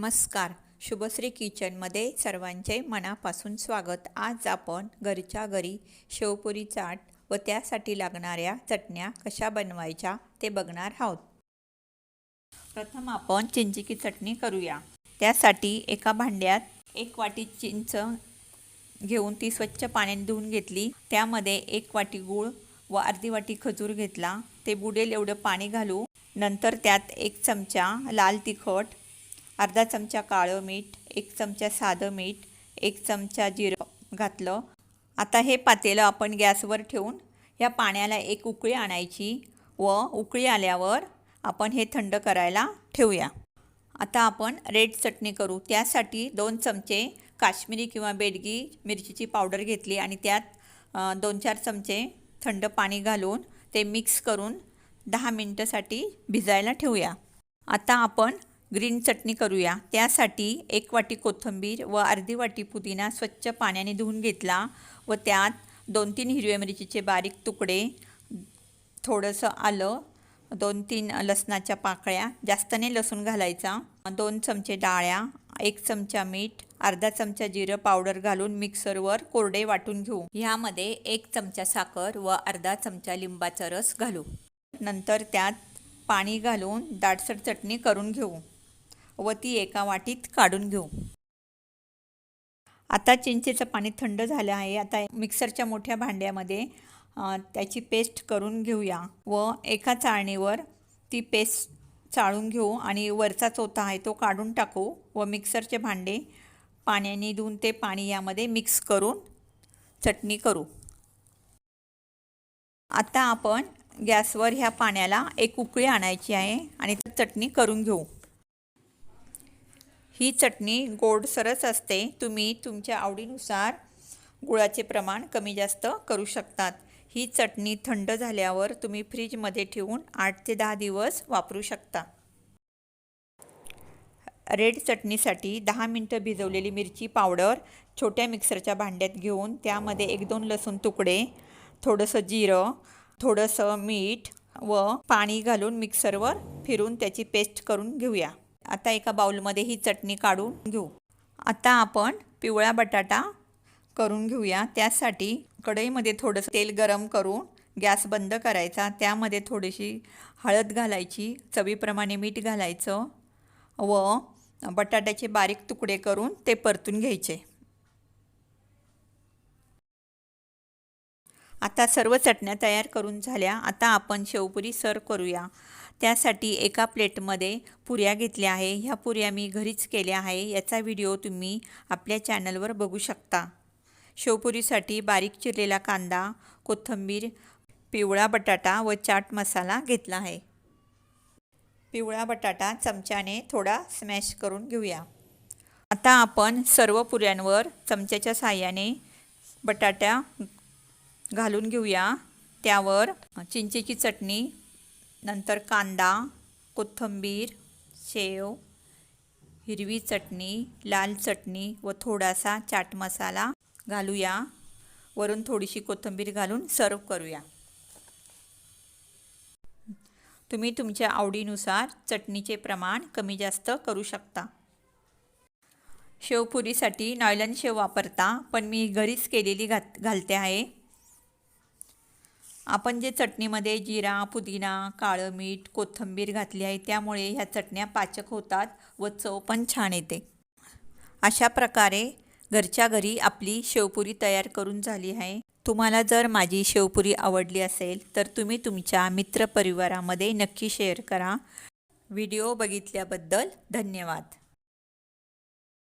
नमस्कार. शुभश्री किचनमध्ये सर्वांचे मनापासून स्वागत. आज आपण घरच्या घरी शेवपुरी चाट व त्यासाठी लागणाऱ्या चटण्या कशा बनवायच्या ते बघणार आहोत. प्रथम आपण चिंचेची चटणी करूया. त्यासाठी एका भांड्यात 1 वाटी चिंच घेऊन ती स्वच्छ पाण्याने धुवून घेतली. त्यामध्ये 1 वाटी गूळ व अर्धी वाटी खजूर घेतला. ते बुडेल एवढं पाणी घालू. नंतर त्यात 1 चमचा लाल तिखट, अर्धा चमचा काळं मीठ, 1 चमचा साधं मीठ, 1 चमचा जिरं घातलं. आता हे पातेलं आपण गॅसवर ठेवून या पाण्याला एक उकळी आणायची व उकळी आल्यावर आपण हे थंड करायला ठेवूया. आता आपण रेड चटणी करू. त्यासाठी 2 चमचे काश्मीरी किंवा बेडगी मिरचीची पावडर घेतली आणि त्यात 2-4 चमचे थंड पाणी घालून ते मिक्स करून 10 मिनिटासाठी भिजायला ठेवूया. आता आपण ग्रीन चटणी करूया. त्यासाठी 1 वाटी कोथिंबीर व अर्धी वाटी पुदिना स्वच्छ पाण्याने धुवून घेतला व त्यात 2-3 हिरव्या मिरचीचे बारीक तुकडे, थोडंसं आलं, 2-3 लसणाच्या पाकळ्या, जास्त नाही लसूण घालायचा, 2 चमचे डाळ्या, 1 चमचा मीठ, अर्धा चमचा जिरं पावडर घालून मिक्सरवर कोरडे वाटून घेऊ. ह्यामध्ये 1 चमचा साखर व अर्धा चमचा लिंबाचा रस घालू. नंतर त्यात पाणी घालून दाटसर चटणी करून घेऊ व ती एका वाटीत काढून घेऊ. आता चिंचेचं पाणी थंड झालं आहे. आता मिक्सरच्या मोठ्या भांड्यामध्ये त्याची पेस्ट करून घेऊया व एका चाळणीवर ती पेस्ट चाळून घेऊ आणि वरचा चोथा आहे तो काढून टाकू व मिक्सरचे भांडे पाण्याने धुवून ते पाणी यामध्ये मिक्स करून चटणी करू. आता आपण गॅसवर ह्या पाण्याला एक उकळी आणायची आहे आणि चटणी करून घेऊ. ही चटणी गोडसरच असते. तुम्ही तुमच्या आवडीनुसार गुळाचे प्रमाण कमी जास्त करू शकतात. ही चटणी थंड झाल्यावर तुम्ही फ्रीजमध्ये ठेवून 8 ते 10 दिवस वापरू शकता. रेड चटणीसाठी 10 मिनिटं भिजवलेली मिरची पावडर छोट्या मिक्सरच्या भांड्यात घेऊन त्यामध्ये 1-2 लसूण तुकडे, थोडंसं जिरं, थोडंसं मीठ व पाणी घालून मिक्सरवर फिरून त्याची पेस्ट करून घेऊया. आता एका बाउलमध्ये ही चटणी काढून घेऊ. आता आपण पिवळा बटाटा करून घेऊया. त्यासाठी कढईमध्ये थोडंसं तेल गरम करून गॅस बंद करायचा. त्यामध्ये थोडीशी हळद घालायची, चवीप्रमाणे मीठ घालायचं व बटाट्याचे बारीक तुकडे करून ते परतून घ्यायचे. आता सर्व चटण्या तयार करून झाल्या. आता आपण शेवपुरी सर्व करूया. त्यासाठी एका प्लेटमध्ये पुऱ्या घेतल्या आहे. ह्या पुऱ्या मी घरीच केल्या आहे. याचा व्हिडिओ तुम्ही आपल्या चॅनलवर बघू शकता. शेवपुरीसाठी बारीक चिरलेला कांदा, कोथिंबीर, पिवळा बटाटा व चाट मसाला घेतला आहे. पिवळा बटाटा चमच्याने थोडा स्मॅश करून घेऊया. आता आपण सर्व पुऱ्यांवर चमच्याच्या साहाय्याने बटाटा घालून घेऊया. त्यावर चिंचेची चटणी, नंतर कांदा, कोथिंबीर, शेव, हिरवी चटणी, लाल चटणी व थोडासा चाट मसाला घालूया. वरून थोडीशी कोथिंबीर घालून सर्व करूया. तुम्ही तुमच्या आवडीनुसार चटणीचे प्रमाण कमी जास्त करू शकता. शेवपुरीसाठी नॉयलन शेव वापरता, पण मी घरीच केलेली घालते आहे. आपण जे चटणीमध्ये जिरा, पुदिना, काळं मीठ, कोथिंबीर घातली आहे त्यामुळे ह्या चटण्या पाचक होतात व चव पण छान येते. अशा प्रकारे घरच्या घरी आपली शेवपुरी तयार करून झाली आहे. तुम्हाला जर माझी शेवपुरी आवडली असेल तर तुम्ही तुमच्या मित्रपरिवारामध्ये नक्की शेअर करा. व्हिडिओ बघितल्याबद्दल धन्यवाद.